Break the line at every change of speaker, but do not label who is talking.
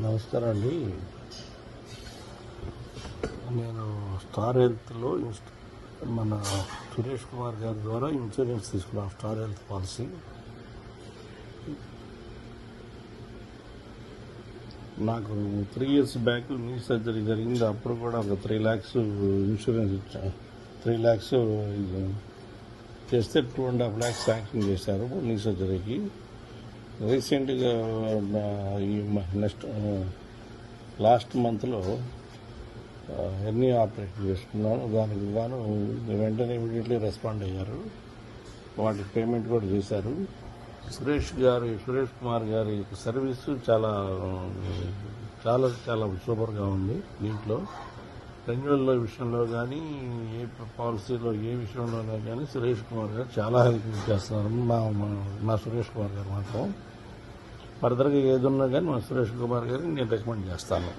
నమస్కారం అండి. నేను స్టార్ హెల్త్లో మన సురేష్ కుమార్ గారి ద్వారా ఇన్సూరెన్స్ తీసుకున్నాను. స్టార్ హెల్త్ పాలసీ నాకు 3 years బ్యాక్ నీ సర్జరీ జరిగింది. అప్పుడు కూడా ఒక 3 lakhs ఇన్సూరెన్స్ ఇచ్చా. 3 lakhs చేస్తే 2.5 lakhs శాంక్షన్ చేశారు నీ సర్జరీకి. రీసెంట్గా ఈ లాస్ట్ మంత్లో ఎన్ని ఆపరేషన్ చేసుకున్నాను. దానికి గాను వెంటనే ఇమీడియట్లీ రెస్పాండ్ అయ్యారు. వాటికి పేమెంట్ కూడా చేశారు. సురేష్ కుమార్ గారి సర్వీసు చాలా చాలా చాలా సూపర్గా ఉంది. దీంట్లో రెన్యువల్ విషయంలో కానీ, ఏ పాలసీలో ఏ విషయంలోనే కానీ సురేష్ కుమార్ గారు చాలా హెల్ప్ చేస్తున్నారు. మా సురేష్ కుమార్ గారు మాత్రం ఫర్దర్గా ఏదున్నా కానీ మా సురేష్ కుమార్ గారిని నేను రికమెండ్ చేస్తాను.